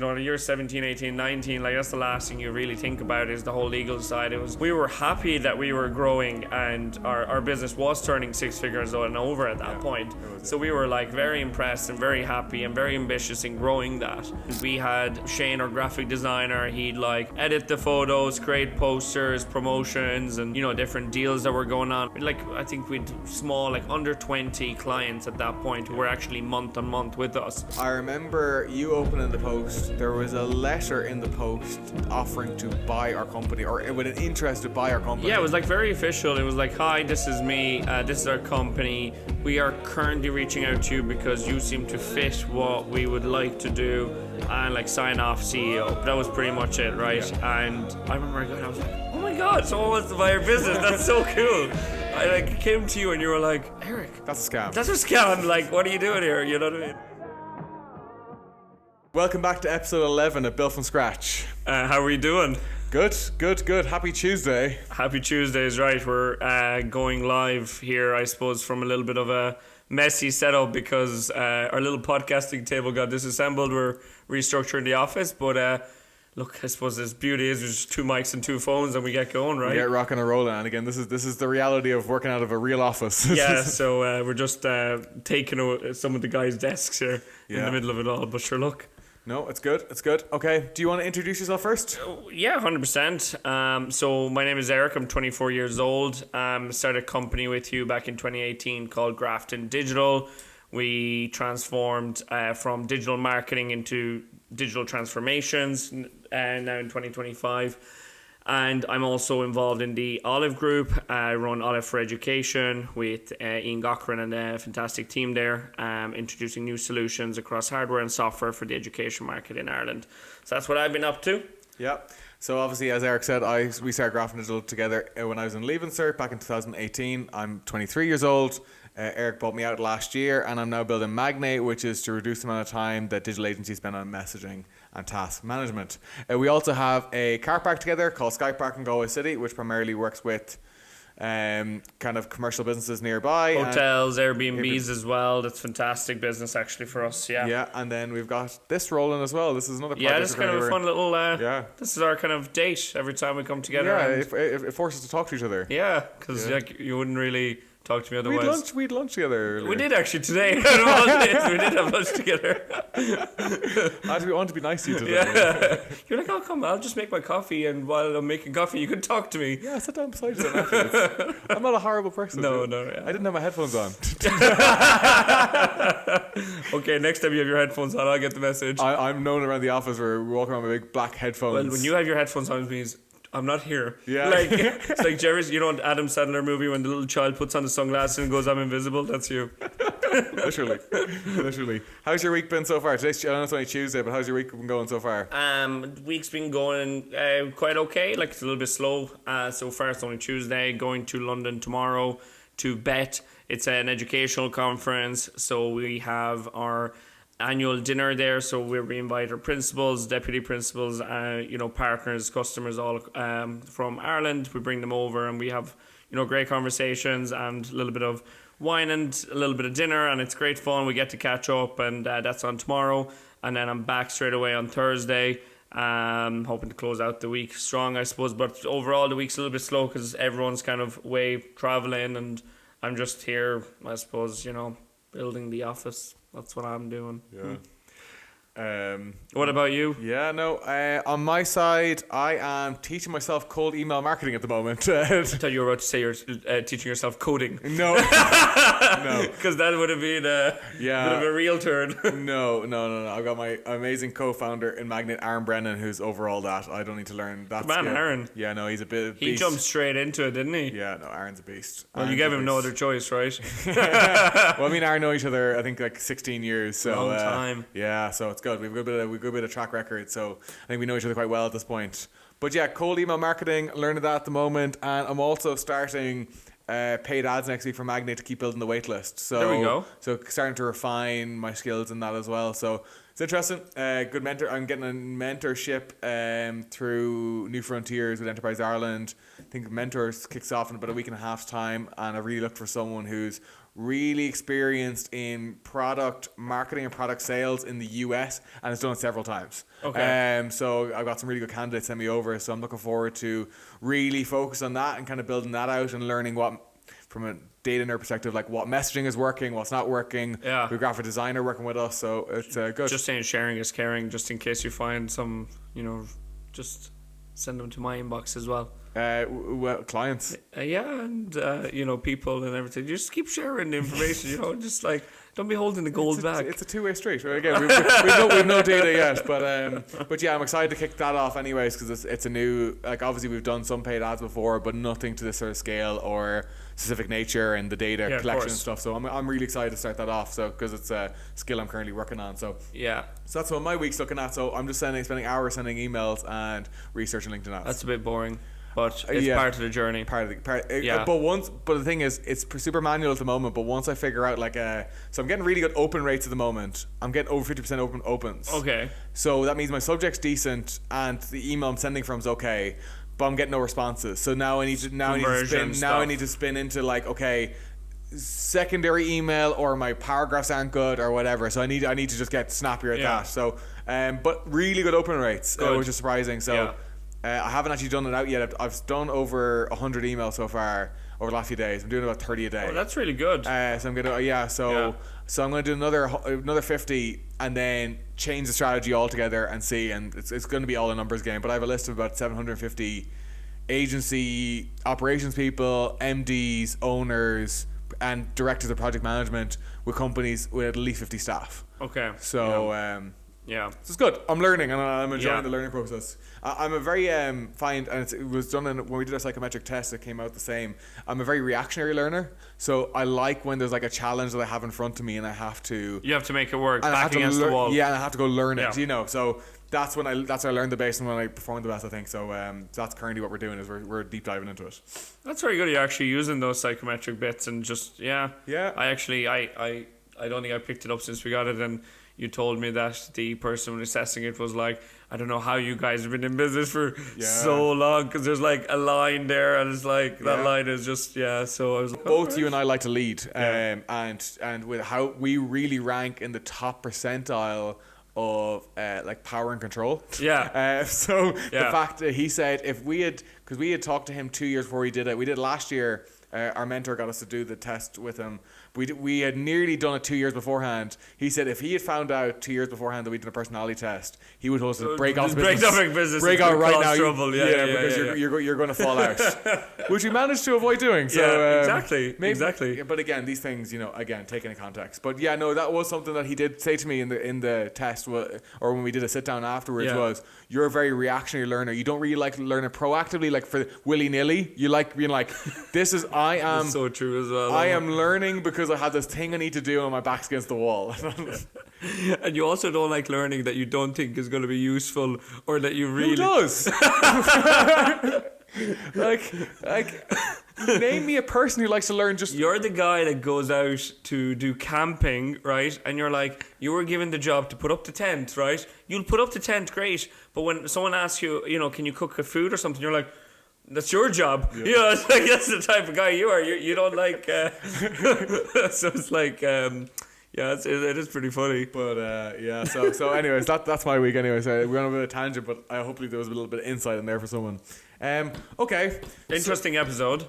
You're 17, 18, 19, like that's the last thing you really think about is the whole legal side. We were happy that we were growing and our business was turning six figures and over at that point. So we were like very impressed and very happy and very ambitious in growing that. We had Shane, our graphic designer, he'd like edit the photos, create posters, promotions, and different deals that were going on. Like I think we'd small, like under 20 clients at that point who were actually month on month with us. I remember you opening the post. There was a letter in the post offering to buy our company, or with an interest to buy our company. Yeah, it was like very official. It was like, hi, this is me, this is our company. We are currently reaching out to you because you seem to fit what we would like to do, and like sign off CEO. That was pretty much it, right? Yeah. And I remember going, I was like, oh my God, someone wants to buy our business. That's so cool. I like came to you and you were like, Erik, that's a scam. That's a scam. Like, what are you doing here? You know what I mean? Welcome back to episode 11 of Built from Scratch. How are we doing? Good. Happy Tuesday. Happy Tuesday is right. We're going live here, I suppose, from a little bit of a messy setup because our little podcasting table got disassembled. We're restructuring the office, but look, I suppose this beauty is there's two mics and two phones and we get going, right? We get rocking and rolling. And again, this is the reality of working out of a real office. Yeah, so we're just taking some of the guys' desks here in the middle of it all. But sure, look. No, it's good. Okay, do you want to introduce yourself first? Yeah, 100%. So my name is Erik. I'm 24 years old. Started a company with you back in 2018 called Grafton Digital. We transformed from digital marketing into digital transformations now in 2025. And I'm also involved in the Olive Group. I run Olive for Education with Ian Cochran and a fantastic team there, introducing new solutions across hardware and software for the education market in Ireland. So that's what I've been up to. Yeah. So obviously, as Erik said, we started Grafton Digital together when I was in Leaving Cert back in 2018. I'm 23 years old. Erik bought me out last year, and I'm now building Magnate, which is to reduce the amount of time that digital agencies spend on messaging and task management. We also have a car park together called Sky Park in Galway City, which primarily works with kind of commercial businesses nearby. Hotels, Airbnbs as well. That's fantastic business actually for us, yeah. Yeah, and then we've got this rolling as well. This is another project. Yeah, this is kind of a fun little, this is our kind of date every time we come together. Yeah, it forces us to talk to each other. Yeah, because like, you wouldn't really talk to me otherwise. We'd lunch together earlier. We did actually today. We did have lunch together. I want to be nice to you today. Yeah. You're like, oh, come on, I'll just make my coffee, and while I'm making coffee, you can talk to me. Yeah, sit down beside you. I'm not a horrible person. No. Yeah. I didn't have my headphones on. Okay, next time you have your headphones on, I'll get the message. I'm known around the office where we walk around with big black headphones. Well, when you have your headphones on, it means I'm not here. Yeah. Like, it's like Jerry's, Adam Sandler movie when the little child puts on the sunglasses and goes, I'm invisible. That's you. Literally. How's your week been so far? Today's, I know it's only Tuesday, but how's your week been going so far? Week's been going quite okay. Like, it's a little bit slow. So far, it's only Tuesday. Going to London tomorrow to BET. It's an educational conference. So we have our annual dinner there, so we invite our principals, deputy principals, partners, customers, all from Ireland. We bring them over and we have great conversations and a little bit of wine and a little bit of dinner, and it's great fun. We get to catch up, and that's on tomorrow, and then I'm back straight away on Thursday. Hoping to close out the week strong, I suppose, but overall the week's a little bit slow because everyone's kind of away traveling, and I'm just here, I suppose, building the office. That's what I'm doing. Yeah. What about you? Yeah, no. On my side, I am teaching myself cold email marketing at the moment. I thought you were about to say you're teaching yourself coding. No. No. Because that would have been a bit of a real turn. No. I've got my amazing co-founder in Magnate, Aaron Brennan, who's over all that. I don't need to learn that skill. Aaron. Yeah, no, he's a bit beast. He jumped straight into it, didn't he? Yeah, no, Aaron's a beast. Well, you gave him no other choice, right? Well, me and Aaron know each other, I think, like 16 years. So, long time. Yeah, so it's good. We have a good bit of track record, so I think we know each other quite well at this point. But yeah, cold email marketing, learning that at the moment, and I'm also starting paid ads next week for Magnate to keep building the wait list. So there we go. So starting to refine my skills in that as well. So it's interesting. Good mentor. I'm getting a mentorship through New Frontiers with Enterprise Ireland. I think Mentors kicks off in about a week and a half's time, and I really look for someone who's really experienced in product marketing and product sales in the US, and has done it several times. Okay. So I've got some really good candidates sent me over, so I'm looking forward to really focus on that and kind of building that out and learning what, from a data nerd perspective, like what messaging is working, what's not working. Yeah. We've got a graphic designer working with us, so it's good. Just saying sharing is caring, just in case you find some, just send them to my inbox as well. Well, clients. Yeah, and people and everything. Just keep sharing the information. Just like, don't be holding the gold back. It's a two-way street. Right? Again, we've no data yet, but yeah, I'm excited to kick that off anyways, because it's a new, like, obviously we've done some paid ads before, but nothing to this sort of scale or specific nature and the data collection and stuff. So I'm really excited to start that off. So because it's a skill I'm currently working on. So yeah. So that's what my week's looking at. So I'm just spending hours sending emails and researching LinkedIn ads. That's a bit boring. But it's part of the journey. But the thing is, it's super manual at the moment. But once I figure out so I'm getting really good open rates at the moment. I'm getting over 50% opens. Okay. So that means my subject's decent and the email I'm sending from is okay, but I'm getting no responses. So now I need to spin into like, okay, secondary email, or my paragraphs aren't good or whatever. So I need to just get snappier at that. So but really good open rates, which is surprising. So. Yeah. I haven't actually done it out yet. I've done over 100 emails so far over the last few days. I'm doing about 30 a day. Oh, that's really good. So I'm gonna So I'm gonna do another 50 and then change the strategy altogether and see. And it's going to be all a numbers game. But I have a list of about 750 agency operations people, MDs, owners, and directors of project management with companies with at least 50 staff. Okay. So. Yeah, so it's good. I'm learning and I'm enjoying the learning process. I'm a very and it was done when we did our psychometric test. It came out the same. I'm a very reactionary learner, so I like when there's like a challenge that I have in front of me and I have to. You have to make it work. And back against the wall. Yeah, and I have to go learn it. So that's when I learned the base and when I performed the best, I think. So that's currently what we're doing, is we're deep diving into it. That's very good. You're actually using those psychometric bits and just I don't think I picked it up since we got it, and you told me that the person assessing it was like, I don't know how you guys have been in business for so long, because there's like a line there and it's like that line is just so I was like, both you and I like to lead and with how we really rank in the top percentile of like power and control. The fact that he said because we had talked to him 2 years before we did it last year. Our mentor got us to do the test with him. We had nearly done it 2 years beforehand. He said if he had found out 2 years beforehand that we did a personality test, he would host a break out business. Break out right now. Because you're going to fall out, which we managed to avoid doing. So exactly. But again, these things, again, taken in context. But that was something that he did say to me in the test, or when we did a sit down afterwards. Was you're a very reactionary learner. You don't really like learning proactively, like for willy nilly. You like being like, this is. That's so true as well. I am learning because I have this thing I need to do and my back's against the wall. And you also don't like learning that you don't think is going to be useful, or that you really... Who does? like, name me a person who likes to learn just... You're the guy that goes out to do camping, right? And you're like, you were given the job to put up the tent, right? You'll put up the tent, great. But when someone asks you, can you cook a food or something, you're like... That's your job. It's like, that's the type of guy you are. You don't like. So it's like, it is pretty funny. But So anyways, that's my week. Anyways, we went on a bit of a tangent, but hopefully there was a little bit of insight in there for someone. Okay. Interesting episode.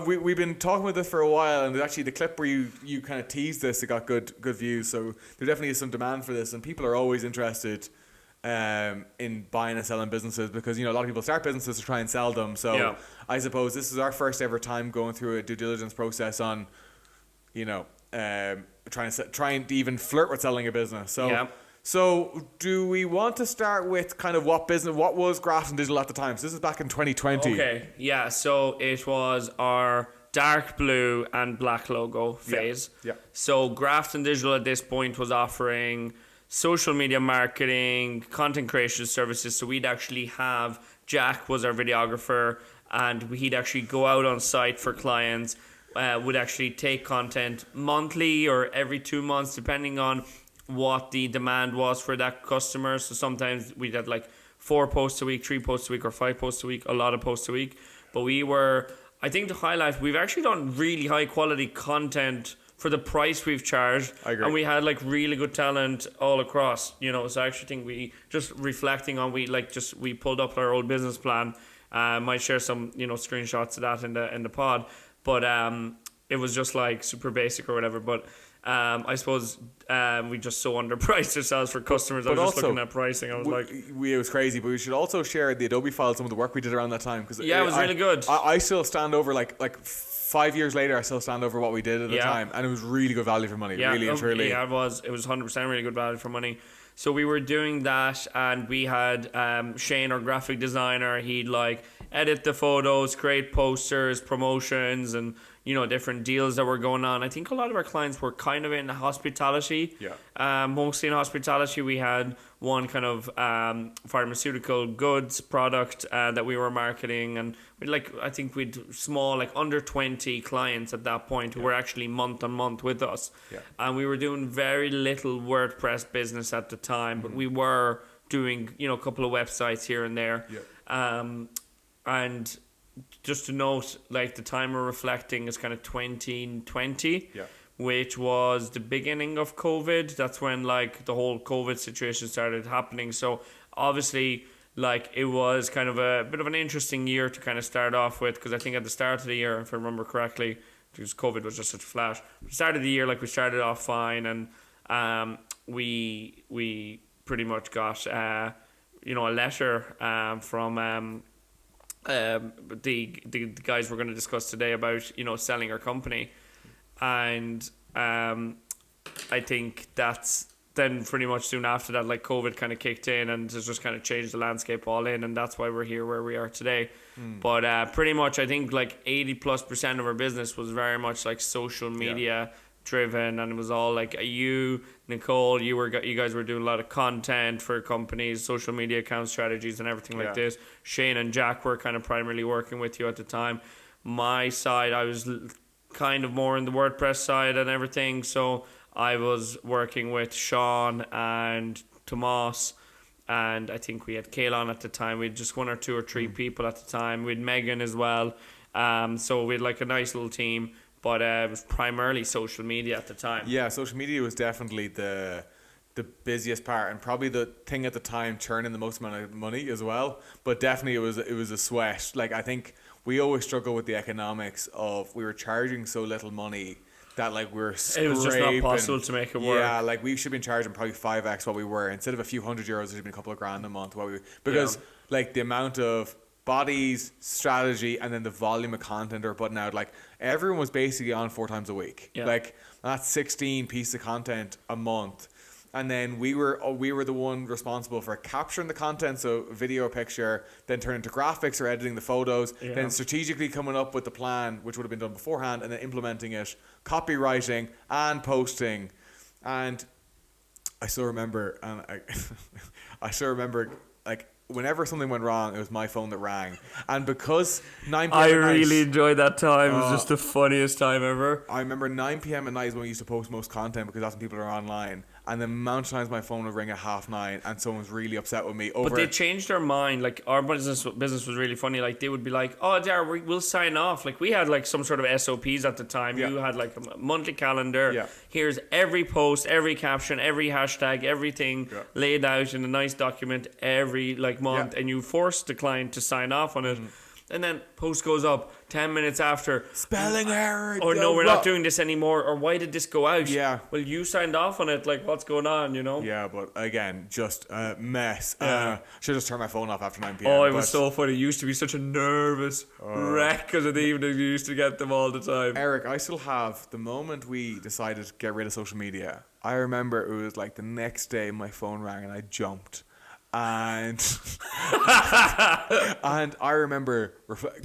We've been talking about this for a while, and actually the clip where you kind of teased this, it got good views. So there definitely is some demand for this, and people are always interested. In buying and selling businesses, because a lot of people start businesses to try and sell them. So I suppose this is our first ever time going through a due diligence process on, trying to even flirt with selling a business. So do we want to start with kind of what was Grafton Digital at the time? So this is back in 2020. Okay, yeah. So it was our dark blue and black logo phase. Yeah. So Grafton Digital at this point was offering social media marketing, content creation services. So we'd actually have Jack was our videographer, and he'd actually go out on site for clients, would actually take content monthly or every 2 months, depending on what the demand was for that customer. So sometimes we'd have like 4 posts a week, 3 posts a week, or 5 posts a week, a lot of posts a week. But I think to highlight, we've actually done really high quality content for the price we've charged. I agree. And we had like really good talent all across, you know. So I actually think we just reflecting on, we pulled up our old business plan. Might share some, you know, screenshots of that in the pod, but it was just like super basic or whatever. But I suppose we just so underpriced ourselves for customers. I was just looking at pricing. I was it was crazy, but we should also share the Adobe file, some of the work we did around that time, because it was really good. I still stand over like 5 years later. I still stand over what we did at the time, and it was really good value for money. Really and truly. Yeah, it was 100% really good value for money. So we were doing that, and we had Shane, our graphic designer. He'd like edit the photos, create posters, promotions, and, you know, different deals that were going on. I think a lot of our clients were kind of in hospitality. Yeah. Mostly in hospitality. We had one kind of pharmaceutical goods product that we were marketing, and I think we'd small, like under 20 clients at that point who were actually month on month with us. Yeah. And we were doing very little WordPress business at the time, but we were doing, you know, a couple of websites here and there. Yeah. And just to note, like, the time we're reflecting is kind of 2020, which was the beginning of COVID. That's when, like, the whole COVID situation started happening. So obviously, like, it was kind of a bit of an interesting year to kind of start off with, because I think at the start of the year, if I remember correctly, because COVID was just such a flash, the start of the year, like, we started off fine, and we pretty much got you know, a letter from the guys we're going to discuss today about, you know, selling our company. And I think that's then pretty much soon after that, like, COVID kind of kicked in and has just kind of changed the landscape all in, and that's why we're here where we are today. But pretty much I think like 80+% of our business was very much like social media driven, and it was all like you, Nicole, you guys were doing a lot of content for companies, social media account strategies and everything like this. Shane and Jack were kind of primarily working with you at the time. My side, I was kind of more in the WordPress side and everything, so I was working with Sean and Tomas, and I think we had Kaylon at the time. We had just 1 or 2 or 3 people at the time. We had Megan as well, so we had like a nice little team. But it was primarily social media at the time. Yeah, social media was definitely the busiest part, and probably the thing at the time churning the most amount of money as well. But definitely it was a sweat. Like, I think we always struggle with the economics of, we were charging so little money that, like, we were scraping. It was just not possible to make it work. Yeah, like, we should have been charging probably 5x what we were. Instead of a few €100, it should have been a couple of grand a month. Because like, the amount of bodies, strategy, and then the volume of content they're putting out, like, everyone was basically on 4 times a week. Like, that's 16 pieces of content a month, and then we were the one responsible for capturing the content, so video or picture, then turn into graphics or editing the photos, then strategically coming up with the plan, which would have been done beforehand, and then implementing it, copywriting and posting. And I still remember, like, whenever something went wrong, it was my phone that rang. And because 9 p.m. I really enjoyed that time. It was just the funniest time ever. I remember 9 p.m. at night is when we used to post most content, because that's when people are online. And the amount of times my phone would ring at 9:30 and someone's really upset with me over. But they changed their mind. Like, our business was really funny. Like, they would be like, "Oh, Daragh, we'll sign off." Like, we had like some sort of SOPs at the time. You had like a monthly calendar. Here's every post, every caption, every hashtag, everything laid out in a nice document every like month, and you force the client to sign off on it. And then post goes up 10 minutes after. Spelling error. Or no, we're not doing this anymore. Or why did this go out? Yeah. Well, you signed off on it. Like, what's going on, you know? Yeah, but again, just a mess. Should just turn my phone off after 9 p.m. Oh, it was so funny. It used to be such a nervous wreck because of the evenings. We used to get them all the time. Erik, I still have the moment we decided to get rid of social media. I remember it was like the next day my phone rang and I jumped. And and I remember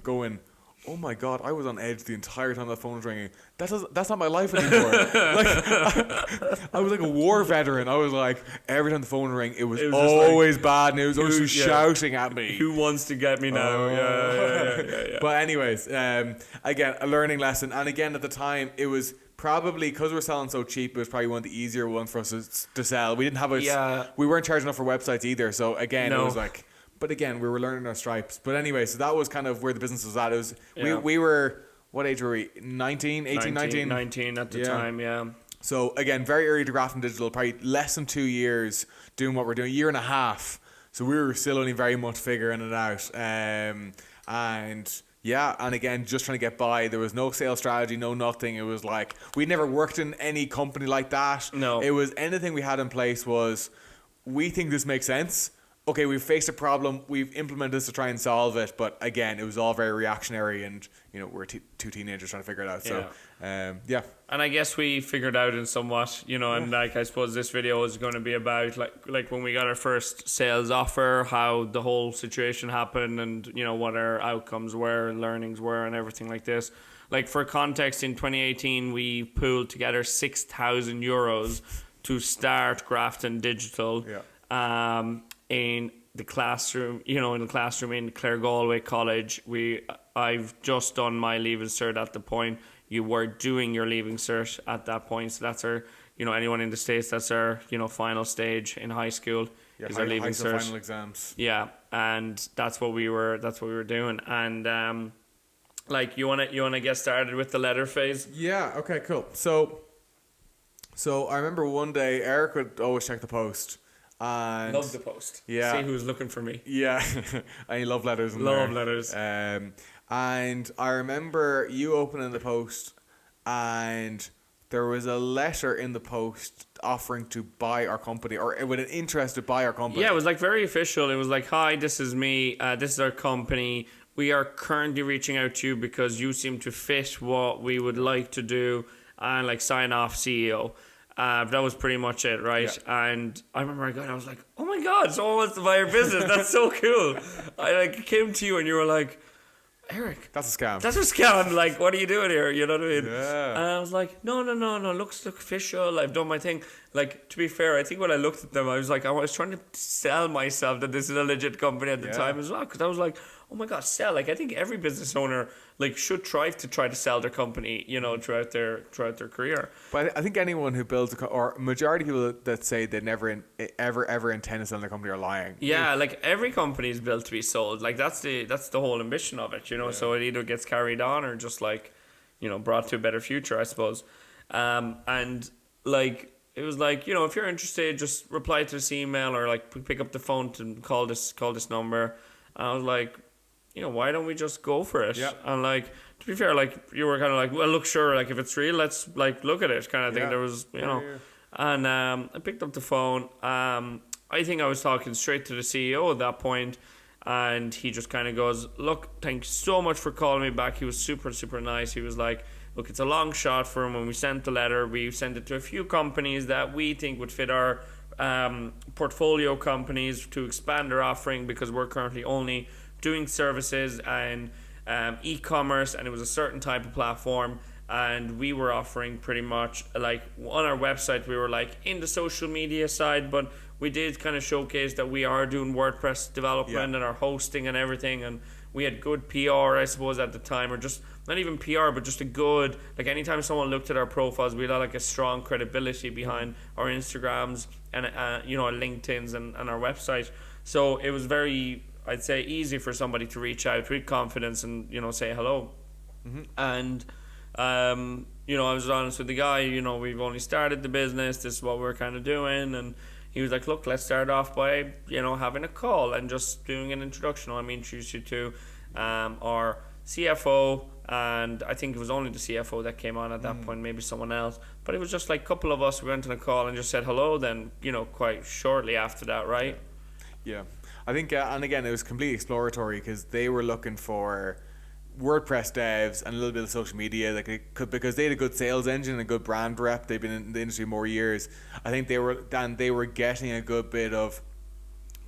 going, oh my God, I was on edge the entire time that phone was ringing. That's not my life anymore. Like, I was like a war veteran. I was like, every time the phone rang, it was always like, bad news. It was shouting at me. Who wants to get me now? Yeah. But anyways, again, a learning lesson. And again, at the time, it was probably, because we're selling so cheap, it was probably one of the easier ones for us to sell. We didn't have we weren't charging enough for websites either. So again, it was like, but again, we were learning our stripes. But anyway, so that was kind of where the business was at. It was we were what age were we? 19, 18, 19? 19 at the time, yeah. So again, very early to graph and digital, probably less than 2 years doing what we're doing, a year and a half. So we were still only very much figuring it out. And yeah, and again, just trying to get by. There was no sales strategy, no nothing. It was like, we'd never worked in any company like that. No. It was, anything we had in place was, we think this makes sense. Okay, we've faced a problem, we've implemented this to try and solve it, but again, it was all very reactionary, and we're two teenagers trying to figure it out. So, yeah. And I guess we figured out in somewhat, and like I suppose this video is going to be about like when we got our first sales offer, how the whole situation happened, and what our outcomes were, and learnings were, and everything like this. Like for context, in 2018, we pooled together €6,000 to start Grafton Digital. Yeah. In the classroom, in Clare Galway College. I've just done my leaving cert at the point. You were doing your leaving cert at that point. So that's our, anyone in the States, that's our, final stage in high school. Yeah, is our leaving cert. Final exams. Yeah, and that's what we were doing. And like you wanna get started with the letter phase? Yeah. Okay. Cool. So I remember one day Erik would always check the post. And love the post. Yeah. See who's looking for me. Yeah. I love letters in love there. letters. And I remember you opening the post, and there was a letter in the post offering to buy our company, or with an interest to buy our company. Yeah, it was like very official. It was like, hi, this is me. This is our company. We are currently reaching out to you because you seem to fit what we would like to do, and like sign off CEO. That was pretty much it, right? Yeah. And I remember I was like, oh my God, someone wants to buy your business. That's so cool. I came to you and you were like, Erik, that's a scam. That's a scam. Like, what are you doing here? You know what I mean? Yeah. And I was like, no. Looks official. I've done my thing. Like, to be fair, I think when I looked at them, I was trying to sell myself that this is a legit company at the time as well. Because I was like, oh my God, sell. Like, I think every business owner should try to sell their company, throughout their career. But I think anyone who builds or majority of people that say they never ever intend to sell their company are lying. Yeah, like every company is built to be sold. Like that's the whole ambition of it, Yeah. So it either gets carried on or just brought to a better future, I suppose. And like it was like, if you're interested, just reply to this email or pick up the phone and call this number. And I was like, why don't we just go for it? Yeah. And to be fair, you were kind of well, look, sure, if it's real, let's look at it kind of thing. Yeah. There was, And I picked up the phone. I think I was talking straight to the CEO at that point, and he just kind of goes, look, thanks so much for calling me back. He was super, super nice. He was like, look, it's a long shot for him. When we sent the letter, we sent it to a few companies that we think would fit our portfolio companies to expand our offering, because we're currently only doing services and e-commerce, and it was a certain type of platform, and we were offering pretty much on our website we were in the social media side, but we did kind of showcase that we are doing WordPress development and our hosting and everything, and we had good PR, I suppose, at the time, or just not even PR, but just a good, anytime someone looked at our profiles, we had a strong credibility behind our Instagrams and our LinkedIn's and our website. So it was very, I'd say, easy for somebody to reach out with confidence and say hello. Mm-hmm. And I was honest with the guy. We've only started the business. This is what we're kind of doing. And he was like, look, let's start off by having a call and just doing an introduction. Let me introduce you to our CFO. And I think it was only the CFO that came on at that point, maybe someone else. But it was just a couple of us. We went on a call and just said hello. Then quite shortly after that, right? Yeah. I think, and again, it was completely exploratory because they were looking for WordPress devs and a little bit of social media, because they had a good sales engine and a good brand rep. They've been in the industry more years. I think they were getting a good bit of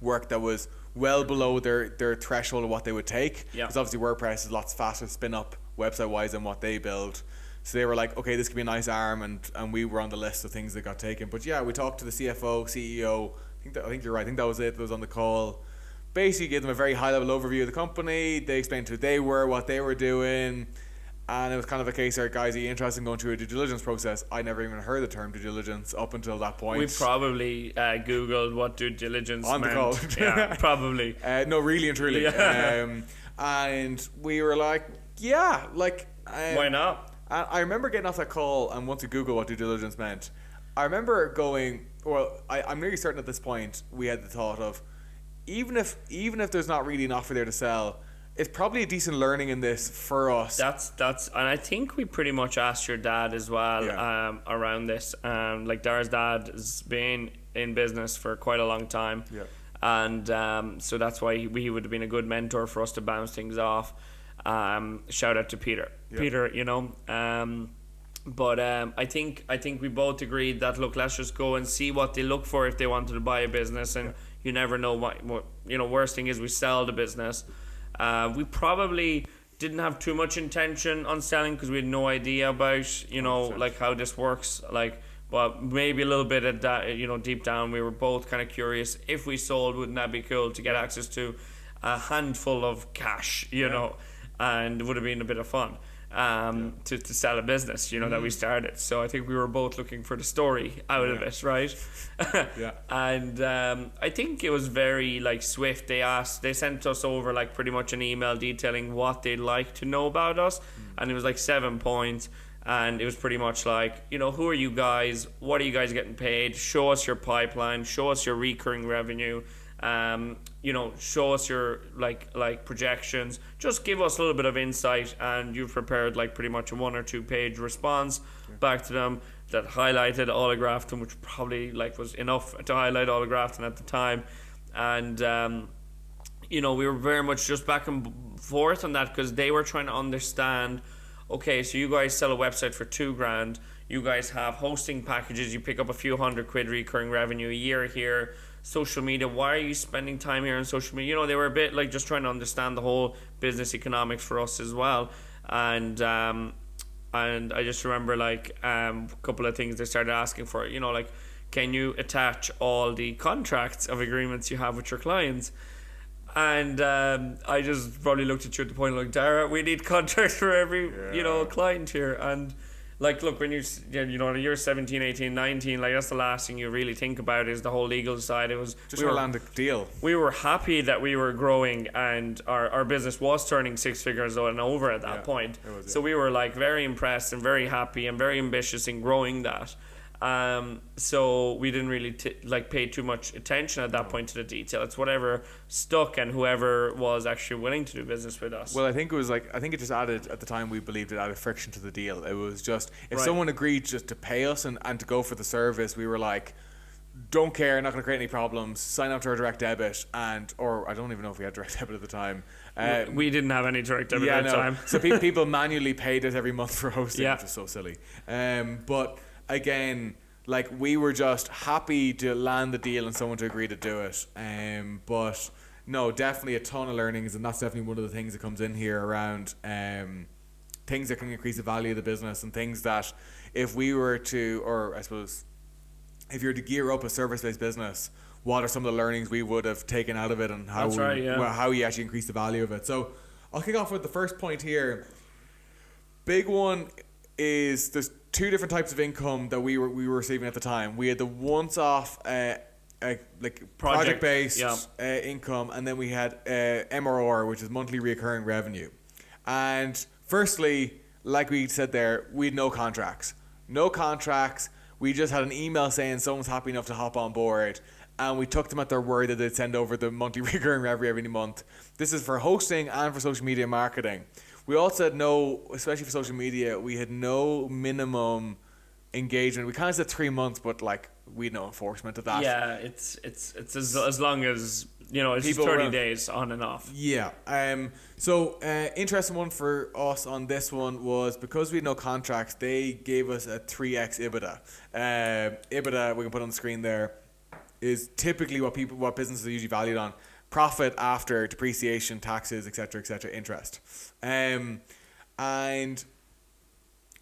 work that was well below their threshold of what they would take. Yeah. Because obviously WordPress is lots faster to spin up website wise than what they build. So they were like, okay, this could be a nice arm, and we were on the list of things that got taken. But yeah, we talked to the CFO, CEO. I think you're right. I think that was it. That was on the call. Basically gave them a very high level overview of the company. They explained who they were, what they were doing, and it was kind of a case where, guys, are you interested in going through a due diligence process? I never even heard the term due diligence up until that point. We probably Googled what due diligence on meant. The call. Yeah, probably. No, really and truly. Yeah. And we were like, yeah, Why not? I remember getting off that call and once you Google what due diligence meant, I remember going, well, I'm nearly certain at this point we had the thought of, even if there's not really an offer there to sell, it's probably a decent learning in this for us. That's and I think we pretty much asked your dad as well around this. Like Dar's dad has been in business for quite a long time. Yeah. And so that's why he would have been a good mentor for us to bounce things off. Shout out to Peter. Yeah. Peter, you know. But I think we both agreed that, look, let's just go and see what they look for if they wanted to buy a business, and you never know what worst thing is we sell the business. We probably didn't have too much intention on selling because we had no idea about 100%. Like how this works, like, but maybe a little bit at that, deep down we were both kind of curious, if we sold, wouldn't that be cool to get access to a handful of cash, you know, and it would have been a bit of fun to sell a business, that we started. So I think we were both looking for the story out of it, right? Yeah. And I think it was very like swift. They sent us over like pretty much an email detailing what they'd like to know about us, and it was like 7 points. And it was pretty much like, who are you guys? What are you guys getting paid? Show us your pipeline. Show us your recurring revenue. Show us your like projections. Just give us a little bit of insight. And you've prepared like pretty much a 1 or 2 page response back to them that highlighted All of Grafton, which probably like was enough to highlight All of Grafton at the time. And we were very much just back and forth on that because they were trying to understand. Okay, so you guys sell a website for $2,000. You guys have hosting packages. You pick up a few £100 recurring revenue a year here. Social media. Why are you spending time here on social media? They were a bit like just trying to understand the whole business economics for us as well. And I just remember like a couple of things they started asking for. Like, can you attach all the contracts of agreements you have with your clients? And I just probably looked at you at the point like, Daragh, we need contracts for every client here. And like, look, when you're 17, 18, 19, like that's the last thing you really think about is the whole legal side. It was just to land a deal. We were happy that we were growing and our business was turning 6 figures and over at that point. So we were like very impressed and very happy and very ambitious in growing that. So we didn't really pay too much attention at that point to the detail. It's whatever stuck and whoever was actually willing to do business with us. Well, I think it just added, at the time we believed it added friction to the deal. It was just, if someone agreed just to pay us and to go for the service, we were like, don't care, not going to create any problems, sign up to our direct debit, or I don't even know if we had direct debit at the time. We didn't have any direct debit at the time. So people manually paid us every month for hosting, which is so silly. But again, like, we were just happy to land the deal and someone to agree to do it. But no, definitely a ton of learnings, and that's definitely one of the things that comes in here around things that can increase the value of the business, and things that if we were to, or I suppose if you were to gear up a service-based business, what are some of the learnings we would have taken out of it, and how how you actually increase the value of it. So I'll kick off with the first point here. Big one is there's 2 different types of income that we were receiving at the time. We had the once-off project-based income, and then we had MRR, which is monthly recurring revenue. And firstly, like we said there, we had no contracts. We just had an email saying someone's happy enough to hop on board, and we took them at their word that they'd send over the monthly recurring revenue every month. This is for hosting and for social media marketing. We also had no, especially for social media, we had no minimum engagement. We kind of said 3 months, but like we had no enforcement of that. Yeah, it's as long as it's 30 days on and off. Yeah. So interesting one for us on this one was because we had no contracts, they gave us a 3x EBITDA. EBITDA, we can put on the screen there, is typically what businesses are usually valued on. Profit after depreciation, taxes, etc., interest. And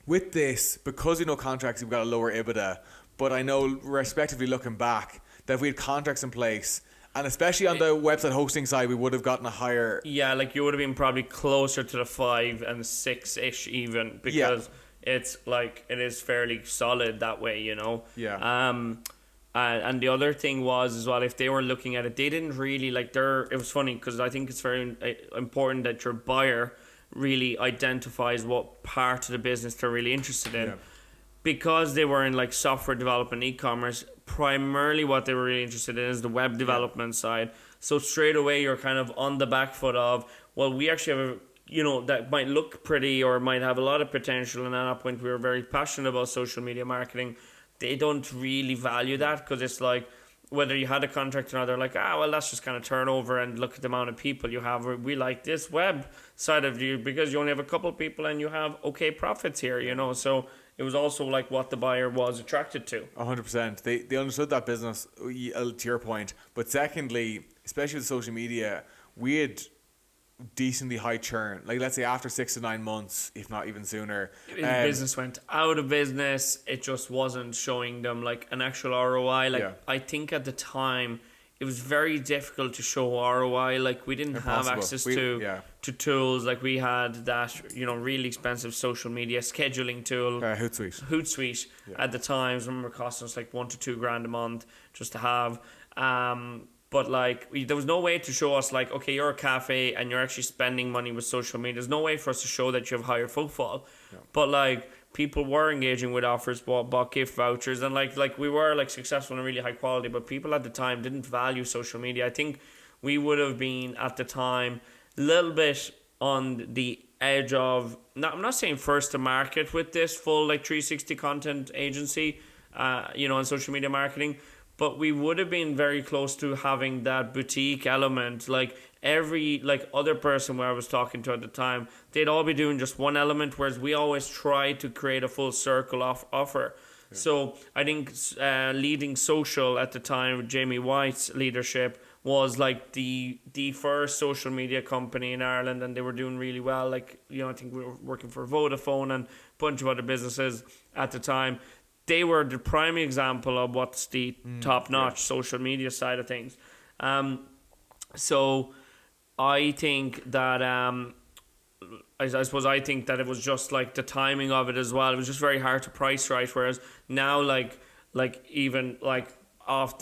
with this, because we know contracts, we've got a lower EBITDA. But I know, respectively looking back, that if we had contracts in place, and especially on the website hosting side, we would have gotten a higher... Yeah, like you would have been probably closer to the 5 and 6-ish even, because it's like, it is fairly solid that way, Yeah. And the other thing was as well, if they were looking at it, they didn't really it was funny because I think it's very important that your buyer really identifies what part of the business they're really interested in. Yeah. Because they were in like software development, e-commerce, primarily what they were really interested in is the web development side. So straight away you're kind of on the back foot of, well, we actually have a, you know, that might look pretty or might have a lot of potential, and at that point we were very passionate about social media marketing. They don't really value that, because it's like, whether you had a contract or not, they're like, well, that's just kind of turnover, and look at the amount of people you have. We like this web side of you because you only have a couple of people and you have okay profits here, you know. So it was also like what the buyer was attracted to. 100%. They understood that business, to your point. But secondly, especially with social media, we had decently high churn. Like, let's say after 6 to 9 months, if not even sooner, The business went out of business. It just wasn't showing them like an actual ROI. Like, I think at the time it was very difficult to show ROI. Like, we didn't have access to tools. Like, we had that, you know, really expensive social media scheduling tool, Hootsuite at the time. I remember costing us like $1 to $2 grand a month just to have. But like, there was no way to show us like, okay, you're a cafe and you're actually spending money with social media. There's no way for us to show that you have higher footfall. But like, people were engaging with offers, bought gift vouchers, and like we were like successful and really high quality. But people at the time didn't value social media. I think we would have been at the time a little bit on the edge of, I'm not saying first to market with this full like 360 content agency, you know, on social media marketing. But we would have been very close to having that boutique element. Like, every like other person where I was talking to at the time, they'd all be doing just one element, whereas we always try to create a full circle offer. Yeah. So I think leading social at the time with Jamie White's leadership was like the first social media company in Ireland, and they were doing really well. Like, you know, I think we were working for Vodafone and a bunch of other businesses at the time. They were the prime example of what's the top-notch social media side of things. So I think that, I suppose I think that it was just like the timing of it as well. It was just very hard to price right. Whereas now, like even like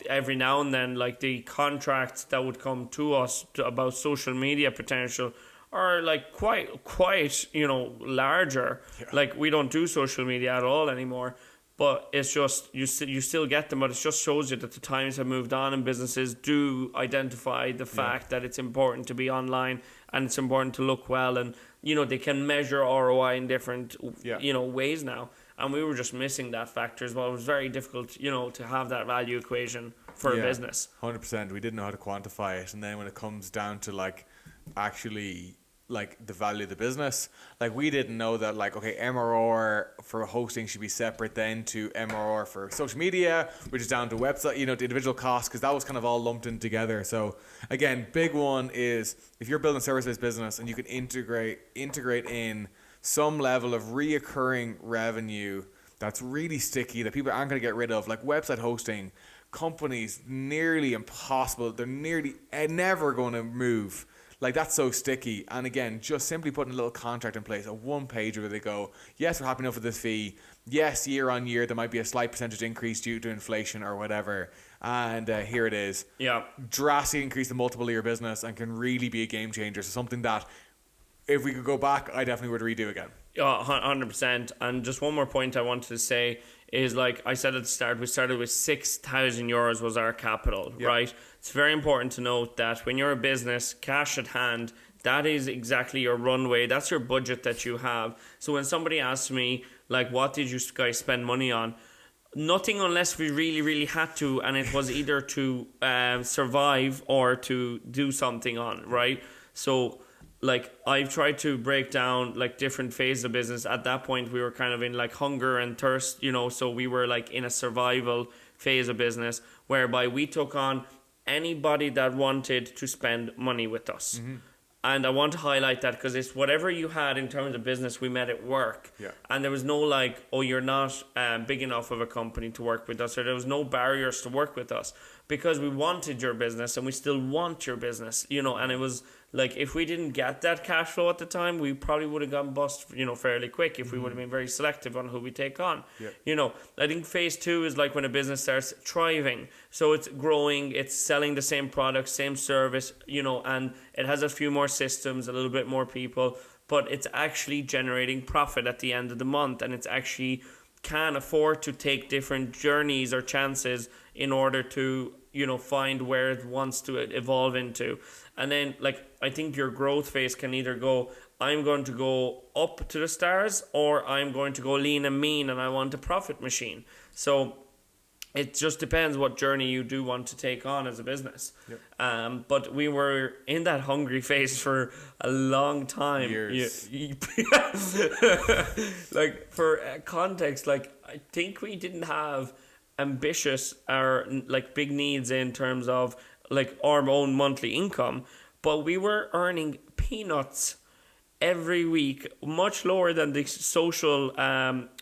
every now and then, like the contracts that would come to us about social media potential are like quite, you know, larger. Yeah. Like, we don't do social media at all anymore. But it's just, you still get them, but it just shows you that the times have moved on, and businesses do identify the fact that it's important to be online and it's important to look well, and, you know, they can measure ROI in different, you know, ways now. And we were just missing that factor as well. It was very difficult, you know, to have that value equation for a business. 100%. We didn't know how to quantify it. And then when it comes down to like actually like the value of the business, like, we didn't know that, like, okay, MRR for hosting should be separate then to MRR for social media, which is down to website, you know, the individual costs, because that was kind of all lumped in together. So again, big one is, if you're building a service-based business and you can integrate in some level of reoccurring revenue that's really sticky, that people aren't going to get rid of, like website hosting, companies, nearly impossible, they're nearly never going to move. Like, that's so sticky. And again, just simply putting a little contract in place, a one page where they go, yes, we're happy enough with this fee. Yes, year on year, there might be a slight percentage increase due to inflation or whatever. And here it is. Yeah. Drastically increase the multiple of your business and can really be a game changer. So something that, if we could go back, I definitely would redo again. 100%. And just one more point I wanted to say is, like I said at the start, we started with 6,000 euros was our capital, right? It's very important to note that when you're a business, cash at hand, that is exactly your runway. That's your budget that you have. So when somebody asks me, like, what did you guys spend money on? Nothing, unless we really, really had to, and it was either to survive or to do something on, right? So, like, I've tried to break down like different phases of business. At that point, we were kind of in like hunger and thirst, you know, so we were like in a survival phase of business, whereby we took on anybody that wanted to spend money with us. Mm-hmm. And I want to highlight that, because it's whatever you had in terms of business, we made it work. Yeah. And there was no like, oh, you're not big enough of a company to work with us, or there was no barriers to work with us. because we wanted your business and we still want your business, you know. And it was like, if we didn't get that cash flow at the time, we probably would have gone bust, you know, fairly quick if we would have been very selective on who we take on. You know, I think phase 2 is like when a business starts thriving. So it's growing, it's selling the same product, same service, you know, and it has a few more systems, a little bit more people, but it's actually generating profit at the end of the month, and it's actually can afford to take different journeys or chances in order to, you know, find where it wants to evolve into. And then, like, I think your growth phase can either go, I'm going to go up to the stars, or I'm going to go lean and mean and I want a profit machine. So it just depends what journey you do want to take on as a business. But we were in that hungry phase for a long time. Years. Like, for context, like, I think we didn't have ambitious or like big needs in terms of like our own monthly income, but we were earning peanuts every week, much lower than the social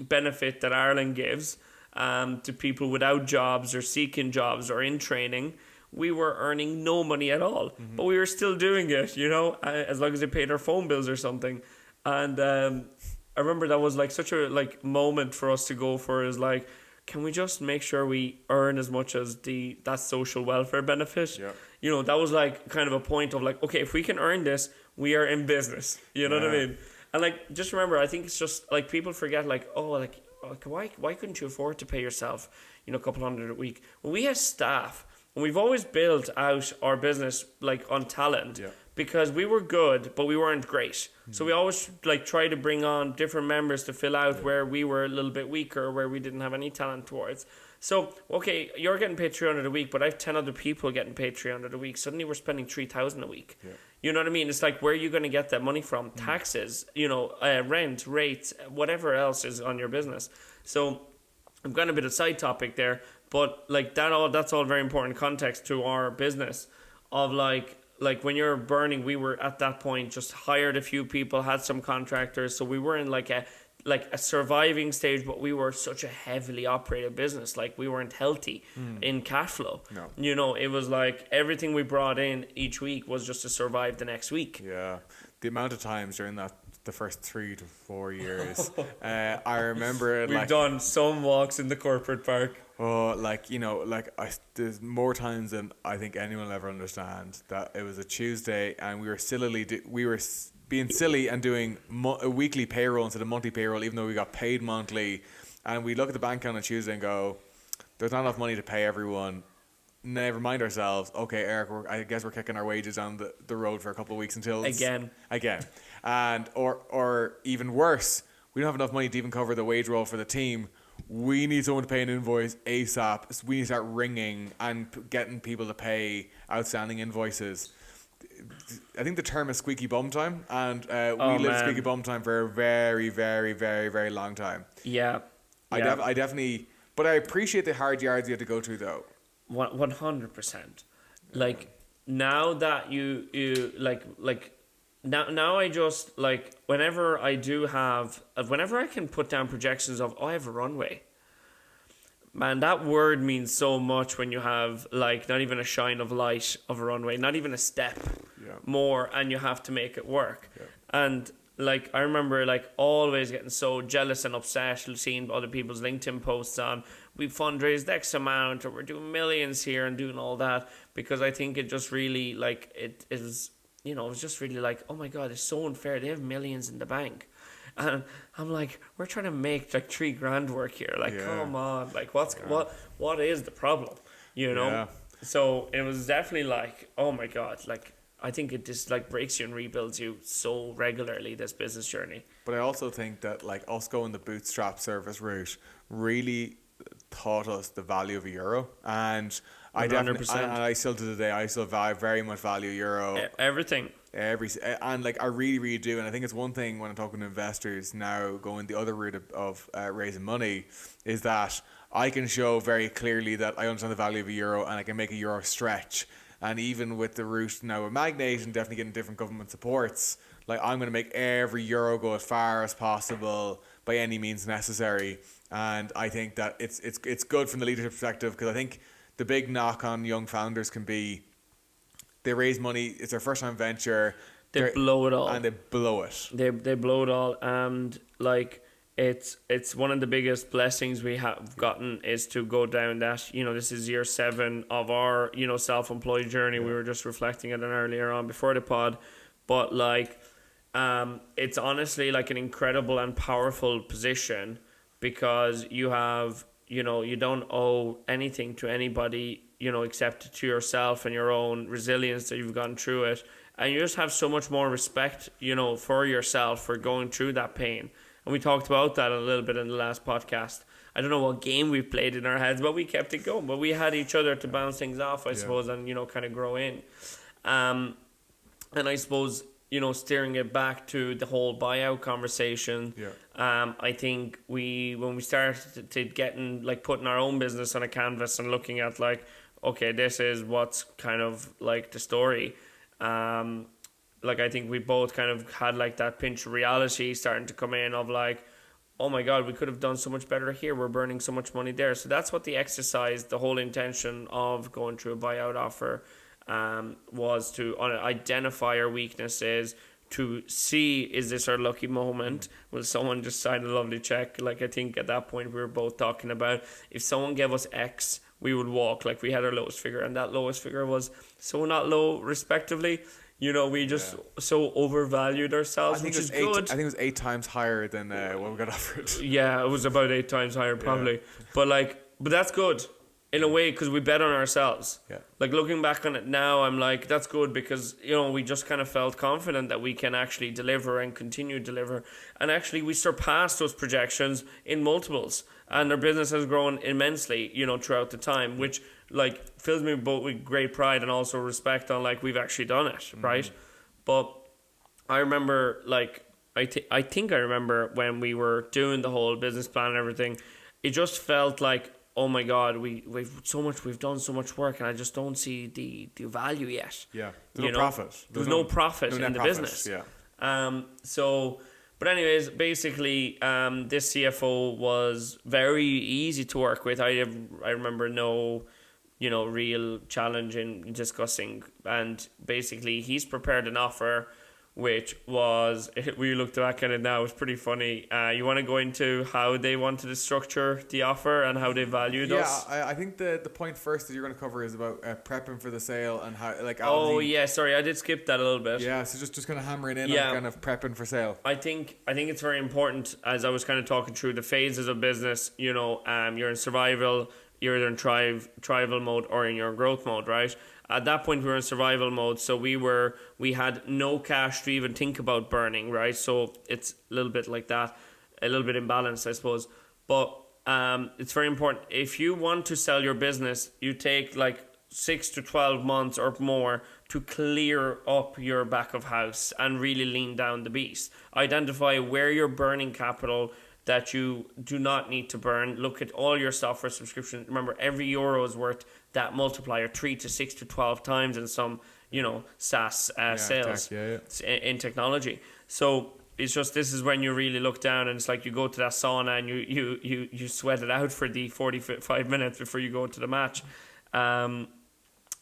benefit that Ireland gives to people without jobs or seeking jobs or in training. We were earning no money at all, but we were still doing it, you know, as long as they paid our phone bills or something. And I remember that was like such a like moment for us to go for, is like, can we just make sure we earn as much as that social welfare benefit? You know, that was like kind of a point of like, okay, if we can earn this, we are in business. You know what I mean? And like, just remember, I think it's just like people forget, like, oh, like why couldn't you afford to pay yourself, you know, a couple hundred a week? Well, we have staff, and we've always built out our business like on talent. Because we were good, but we weren't great. So we always like try to bring on different members to fill out where we were a little bit weaker, where we didn't have any talent towards. So, okay, you're getting paid 300 a week, but I have 10 other people getting paid 300 a week. Suddenly we're spending 3,000 a week. You know what I mean? It's like, where are you going to get that money from? Taxes, you know, rent, rates, whatever else is on your business. So I've got a bit of side topic there, but like that's all very important context to our business of like when you're burning, we were at that point just hired a few people, had some contractors, so we were in like a surviving stage, but we were such a heavily operated business. Like, we weren't healthy in cash flow. You know, it was like everything we brought in each week was just to survive the next week. The amount of times during the first 3 to 4 years, I remember it. We've done some walks in the corporate park. Oh, like, you know, like there's more times than I think anyone will ever understand that it was a Tuesday and we were being silly and doing a weekly payroll instead of monthly payroll, even though we got paid monthly. And we look at the bank account on Tuesday and go, there's not enough money to pay everyone. And then remind ourselves, okay, Eric, I guess we're kicking our wages down the road for a couple of weeks until again, and or even worse, we don't have enough money to even cover the wage roll for the team. We need someone to pay an invoice ASAP. So we need to start ringing and getting people to pay outstanding invoices. I think the term is squeaky bum time, and we lived squeaky bum time for a very, very, very, very long time. I definitely, but I appreciate the hard yards you had to go through, though. 100%. Like, now that you now I just, like, whenever I can put down projections of, I have a runway, man, that word means so much when you have, like, not even a shine of light of a runway, not even a step more, and you have to make it work. And, like, I remember, like, always getting so jealous and upset seeing other people's LinkedIn posts on, we fundraised X amount, or we're doing millions here and doing all that, because I think it just really, like, it is, you know, it was just really like, oh my God, it's so unfair. They have millions in the bank. And I'm like, we're trying to make like $3,000 work here. Like, come on. Like, what is the problem? You know? So it was definitely like, oh my God, like, I think it just like breaks you and rebuilds you so regularly, this business journey. But I also think that like us going the bootstrap service route really taught us the value of a euro. And I definitely, and I still to today, I still very much value euro. Everything. And like I really, really do. And I think it's one thing when I'm talking to investors now going the other route of raising money is that I can show very clearly that I understand the value of a euro and I can make a euro stretch. And even with the route now with Magnate and definitely getting different government supports, like I'm going to make every euro go as far as possible by any means necessary. And I think that it's good from the leadership perspective, because I think the big knock on young founders can be they raise money, it's their first time venture, They blow it all. and they blow it. They blow it all, and like it's one of the biggest blessings we have gotten is to go down that, you know, this is year 7 of our, you know, self-employed journey. We were just reflecting on it earlier on before the pod, but like it's honestly like an incredible and powerful position, because you have, you know, you don't owe anything to anybody, you know, except to yourself and your own resilience that you've gone through it. And you just have so much more respect, you know, for yourself for going through that pain. And we talked about that a little bit in the last podcast. I don't know what game we played in our heads, but we kept it going. But we had each other to bounce things off, I suppose, and, you know, kind of grow in. And I suppose, you know, steering it back to the whole buyout conversation, I think when we started to getting, like, putting our own business on a canvas and looking at, like, okay, this is what's kind of like the story. Like, I think we both kind of had like that pinch of reality starting to come in of like, oh my God, we could have done so much better here. We're burning so much money there. So that's what the exercise, the whole intention of going through a buyout offer was to identify our weaknesses, to see, is this our lucky moment? Will someone just sign a lovely check? Like, I think at that point we were both talking about, if someone gave us X, we would walk. Like, we had our lowest figure, and that lowest figure was so not low respectively. You know, we just so overvalued ourselves, which is good. I think it was 8 times higher than what we got offered. Yeah, it was about 8 times higher probably. But that's good in a way, because we bet on ourselves. Yeah. Like, looking back on it now, I'm like, that's good, because, you know, we just kind of felt confident that we can actually deliver and continue to deliver. And actually we surpassed those projections in multiples, and our business has grown immensely, you know, throughout the time, which like fills me both with great pride and also respect on like we've actually done it, right? But I remember, like, I think I remember when we were doing the whole business plan and everything, it just felt like, oh my God, we've done so much work, and I just don't see the value yet. Yeah, there's no profit. There's no profit in the business. Yeah. But anyways, basically, this CFO was very easy to work with. I remember no, you know, real challenge in discussing, and basically he's prepared an offer, which was, we looked back at it now, it's pretty funny. You want to go into how they wanted to structure the offer and how they valued us? Yeah, I think the point first that you're going to cover is about prepping for the sale and how, like... Sorry, I did skip that a little bit. Yeah, so just kind of hammering in on kind of prepping for sale. I think it's very important, as I was kind of talking through the phases of business, you know, you're in survival, you're either in thrival mode or in your growth mode, right? At that point, we were in survival mode, so we had no cash to even think about burning, right? So it's a little bit like that, a little bit imbalanced, I suppose. But it's very important. If you want to sell your business, you take like 6 to 12 months or more to clear up your back of house and really lean down the beast. Identify where you're burning capital that you do not need to burn. Look at all your software subscriptions. Remember, every euro is worth that multiplier 3 to 6 to 12 times in some, you know, SaaS sales in technology. So it's just, this is when you really look down, and it's like you go to that sauna and you sweat it out for the 45 minutes before you go to the match. And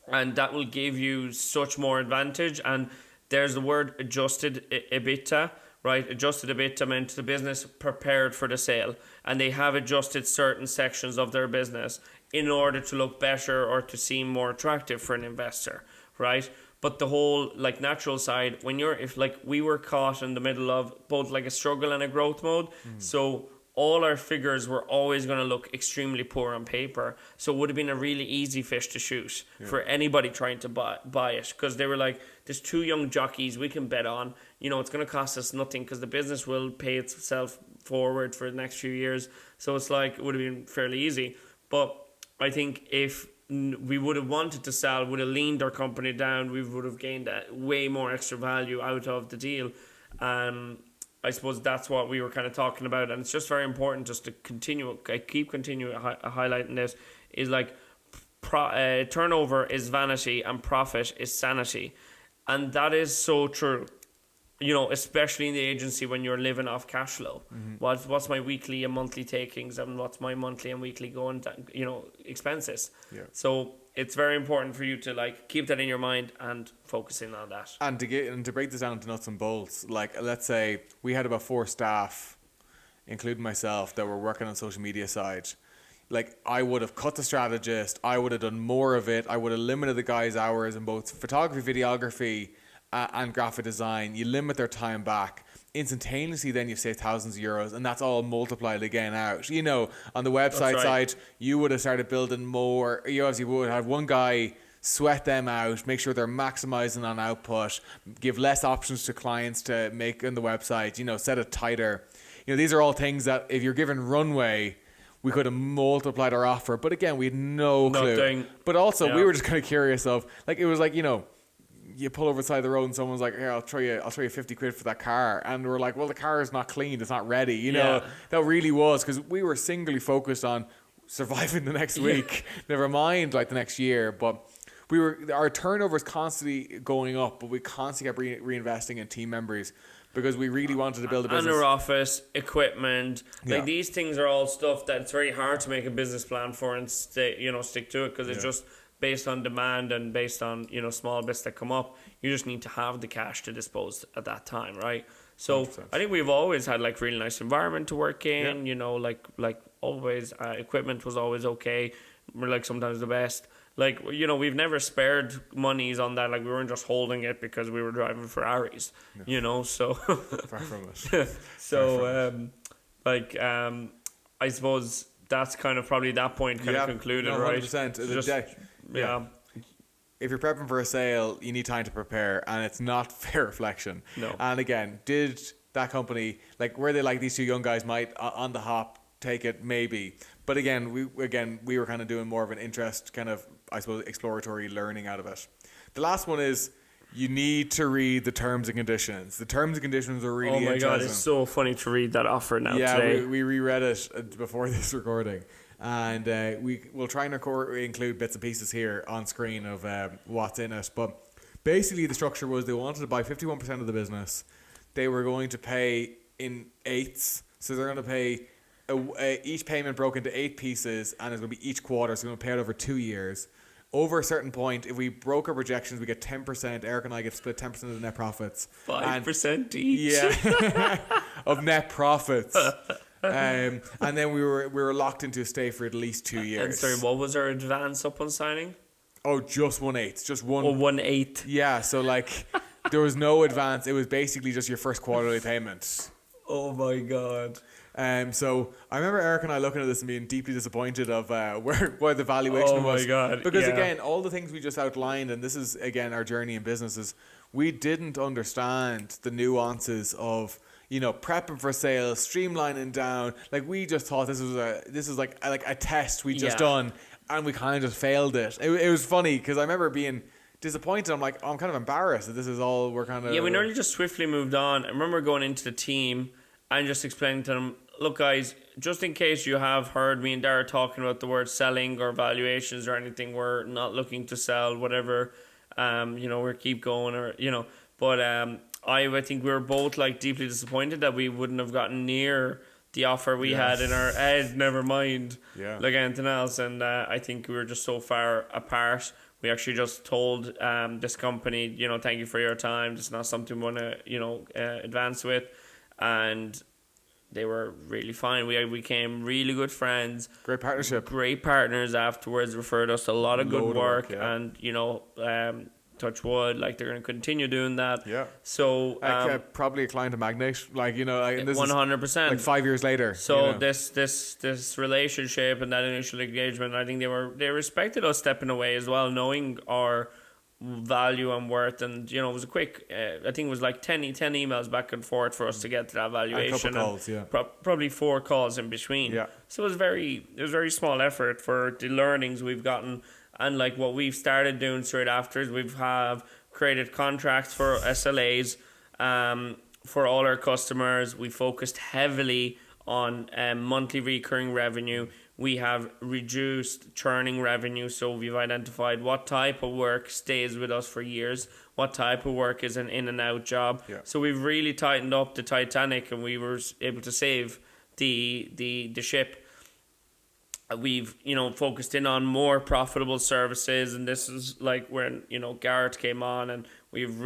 that will give you such more advantage. And there's the word adjusted EBITDA. Right, adjusted EBITDA meant the business prepared for the sale, and they have adjusted certain sections of their business in order to look better or to seem more attractive for an investor, right? But the whole like natural side, if we were caught in the middle of both like a struggle and a growth mode, so all our figures were always going to look extremely poor on paper. So it would have been a really easy fish to shoot for anybody trying to buy it, because they were like, there's 2 young jockeys we can bet on. You know, it's going to cost us nothing because the business will pay itself forward for the next few years. So it's like, it would have been fairly easy. But I think if we would have wanted to sell, would have leaned our company down, we would have gained way more extra value out of the deal. I suppose that's what we were kind of talking about, and it's just very important just to continue. I keep continuing highlighting this, is like turnover is vanity and profit is sanity, and that is so true. you know, especially in the agency when you're living off cash flow. What's my weekly and monthly takings, and what's my monthly and weekly going down, you know, expenses. Yeah. So it's very important for you to like keep that in your mind and focus in on that. And to break this down into nuts and bolts, like let's say we had about 4 staff, including myself, that were working on social media side. Like I would have cut the strategist, I would have done more of it, I would have limited the guys' hours in both photography, videography, and graphic design. You limit their time back. Instantaneously, then you've saved thousands of euros, and that's all multiplied again out. You know, on the website side, you would have started building more. You obviously would have one guy sweat them out, make sure they're maximizing on output, give less options to clients to make on the website, you know, set it tighter. You know, these are all things that if you're given runway, we could have multiplied our offer. But again, we had no clue. Nothing. But also, we were just kind of curious of, like, it was like, you know, you pull over the side of the road and someone's like, here, I'll throw you 50 quid for that car. And we're like, well, the car is not cleaned. It's not ready. You know, that really was, because we were singly focused on surviving the next week. Never mind like the next year. But our turnover is constantly going up, but we constantly kept reinvesting in team members because we really wanted to build a business. And our office, equipment, like these things are all stuff that it's very hard to make a business plan for and stick to it, because it's just based on demand and based on, you know, small bits that come up. You just need to have the cash to dispose at that time, right? So 100%. I think we've always had like really nice environment to work in, you know, like always, equipment was always okay. We're like sometimes the best. Like, you know, we've never spared monies on that. Like, we weren't just holding it because we were driving Ferraris, you know, so. Far from it. So, I suppose that's kind of probably that point kind of concluded, right? 100%. Just, If you're prepping for a sale, you need time to prepare, and it's not fair reflection. No. And again, did that company, like, were they like these 2 young guys might on the hop take it? Maybe. But again, we were kind of doing more of an interest kind of, I suppose, exploratory learning out of it. The last one is you need to read the terms and conditions. The terms and conditions are really interesting. Oh my God, it's so funny to read that offer now today. Yeah, we reread it before this recording. And we'll try and include bits and pieces here on screen of what's in it. But basically the structure was they wanted to buy 51% of the business. They were going to pay in eighths. So they're going to pay each payment broke into 8 pieces, and it's going to be each quarter. So we're going to pay it over 2 years. Over a certain point, if we broke our projections, we get 10%. Eric and I get split 10% of the net profits. 5% each. Yeah, of net profits. And then we were locked into a stay for at least 2 years. And sorry, what was our advance upon signing? Oh, just 1/8, just one. Oh, 1/8. Yeah, so like there was no advance. It was basically just your first quarterly payment. Oh my God. So I remember Eric and I looking at this and being deeply disappointed of where the valuation was. Oh my God. Because again, all the things we just outlined, and this is again our journey in business, is we didn't understand the nuances of, you know, prepping for sales, streamlining down. Like, we just thought this was like a test we just done, and we kind of just failed it. It was funny because I remember being disappointed. I'm like, I'm kind of embarrassed that this is all we're kind of. Yeah, we nearly just swiftly moved on. I remember going into the team and just explaining to them, look, guys, just in case you have heard me and Daragh talking about the word selling or valuations or anything, we're not looking to sell, whatever. You know, we're keep going, or, you know, but I think we were both like deeply disappointed that we wouldn't have gotten near the offer we had in our head, never mind like anything else. And I think we were just so far apart. We actually just told this company, you know, thank you for your time. It's not something we want to, you know, advance with. And they were really fine. We became really good friends. Great partnership. Great partners afterwards. Referred us a lot of good work. And, you know, touch wood, like they're going to continue doing that. Yeah. So probably a client of Magnate, like, you know, like, this 100%. Like 5 years later. So you know. this relationship and that initial engagement, I think they respected us stepping away as well, knowing our value and worth. And, you know, it was a quick I think it was like 10 emails back and forth for us to get to that valuation, and a couple calls, probably 4 calls in between. So it was very small effort for the learnings we've gotten. And like what we've started doing straight after is we've created contracts for SLAs for all our customers. We focused heavily on monthly recurring revenue. We have reduced churning revenue, so we've identified what type of work stays with us for years, what type of work is an in and out job. Yeah. So we've really tightened up the Titanic, and we were able to save the ship. We've focused in on more profitable services, and this is like when Garrett came on, and we've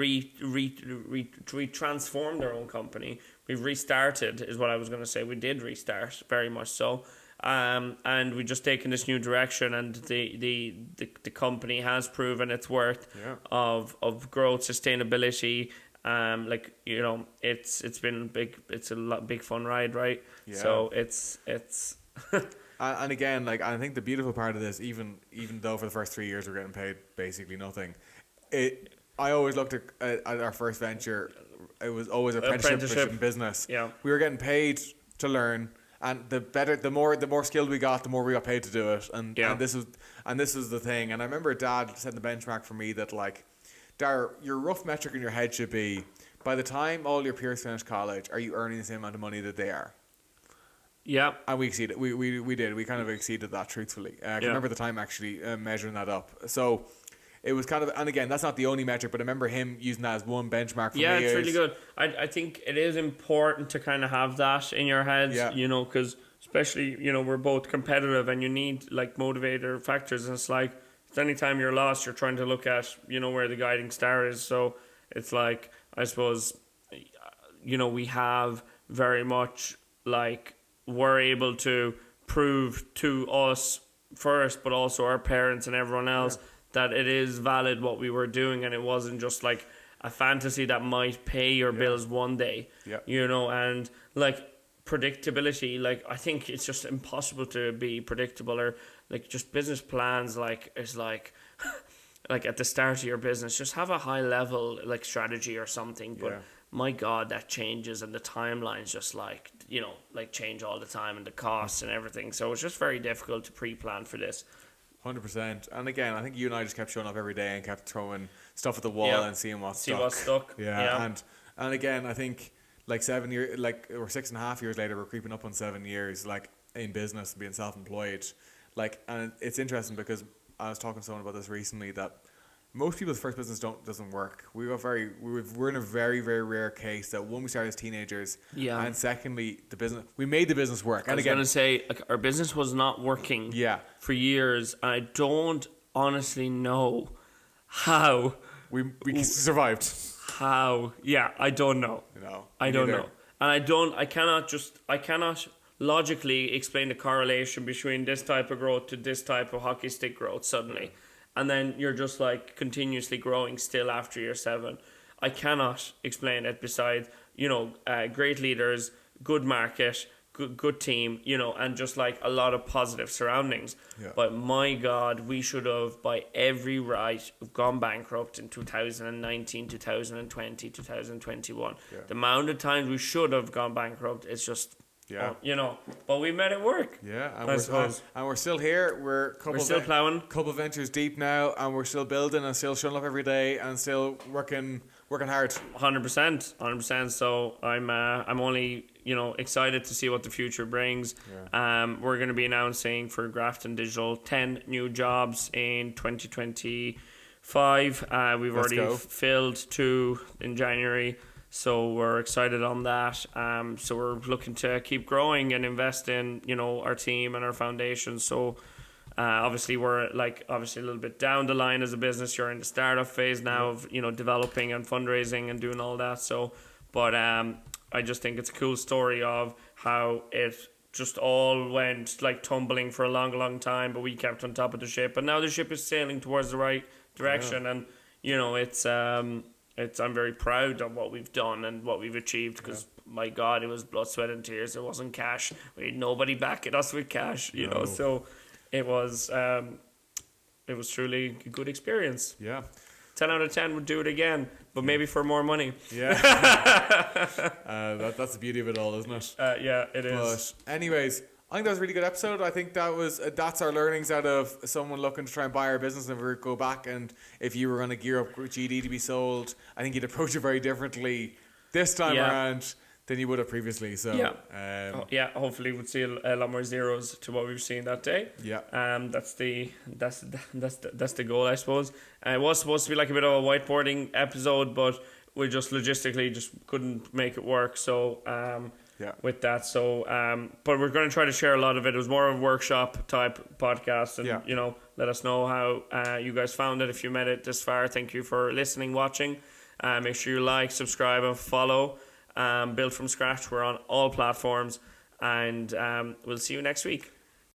transformed our own company. We've restarted, is what I was going to say. We did restart, very much so. And we've just taken this new direction, and the company has proven its worth of growth, sustainability. It's been big. It's a big fun ride, right? Yeah. So it's. And again, like, I think the beautiful part of this, even though for the first 3 years we're getting paid basically nothing, I always looked at our first venture. It was always apprenticeship in business. Yeah, we were getting paid to learn. And the more skilled we got, the more we got paid to do it. And this was the thing. And I remember Dad setting the benchmark for me that, like, Daragh, your rough metric in your head should be, by the time all your peers finish college, are you earning the same amount of money that they are? Yeah. And we exceeded. We did. We kind of exceeded that, truthfully. I can remember the time actually measuring that up. So it was kind of, and again, that's not the only metric, but I remember him using that as one benchmark for me. Yeah, it's really good. I think it is important to kind of have that in your head, because especially, we're both competitive, and you need, like, motivator factors. And it's like, anytime you're lost, you're trying to look at, where the guiding star is. So it's like, I suppose, we have very much, like, we're able to prove to us first, but also our parents and everyone else, that it is valid what we were doing, and it wasn't just like a fantasy that might pay your bills one day. And like predictability, like, I think it's just impossible to be predictable, or like just business plans, like, is like like at the start of your business, just have a high level like strategy or something, but my God, that changes, and the timelines just like change all the time, and the costs and everything. So it's just very difficult to pre-plan for this. 100%. And again, I think you and I just kept showing up every day and kept throwing stuff at the wall and seeing what's stuck. Yeah. And again, I think like 7 years, like, or 6.5 years later, we're creeping up on 7 years, like, in business, being self-employed. Like, and it's interesting because I was talking to someone about this recently, that most people's first business doesn't work. We're in a very, very rare case that, one, we started as teenagers, and secondly, we made the business work. I was going to say, like, our business was not working for years. I don't honestly know how we survived. How? Yeah, I don't know. I don't know, and I cannot logically explain the correlation between this type of growth to this type of hockey stick growth suddenly. And then you're just like continuously growing still after year 7. I cannot explain it besides, great leaders, good market, good team, and just like a lot of positive surroundings. But my God, we should have, by every right, gone bankrupt in 2019, 2020, 2021. The amount of times we should have gone bankrupt, it's just... but we made it work. And we're still here. We're still plowing. Couple ventures deep now, and we're still building and still showing up every day and still working hard. 100%. So I'm only excited to see what the future brings. We're going to be announcing for Grafton Digital 10 new jobs in 2025. We've already filled 2 in January. So we're excited on that. So we're looking to keep growing and invest in, our team and our foundation. So obviously we're obviously a little bit down the line as a business. You're in the startup phase now of, developing and fundraising and doing all that. So, but I just think it's a cool story of how it just all went like tumbling for a long time, but we kept on top of the ship. And now the ship is sailing towards the right direction. And, I'm very proud of what we've done and what we've achieved, because my God, it was blood, sweat and tears. It wasn't cash. We had nobody backing us with cash, know. So it was truly a good experience. 10 out of 10 would do it again, but maybe for more money. That's the beauty of it all, isn't it? It is. But anyways, I think that was a really good episode. I think that's our learnings out of someone looking to try and buy our business. And if we go back, and if you were going to gear up GD to be sold, I think you'd approach it very differently this time around than you would have previously. So yeah, hopefully we'll see a lot more zeros to what we've seen that day. Yeah. That's the goal, I suppose. It was supposed to be like a bit of a whiteboarding episode, but we just logistically just couldn't make it work. So with that, so but we're going to try to share a lot of it. It was more of a workshop type podcast, and you know, let us know how you guys found it. If you made it this far, thank you for listening, watching. Make sure you like, subscribe, and follow. Build from Scratch. We're on all platforms, and we'll see you next week.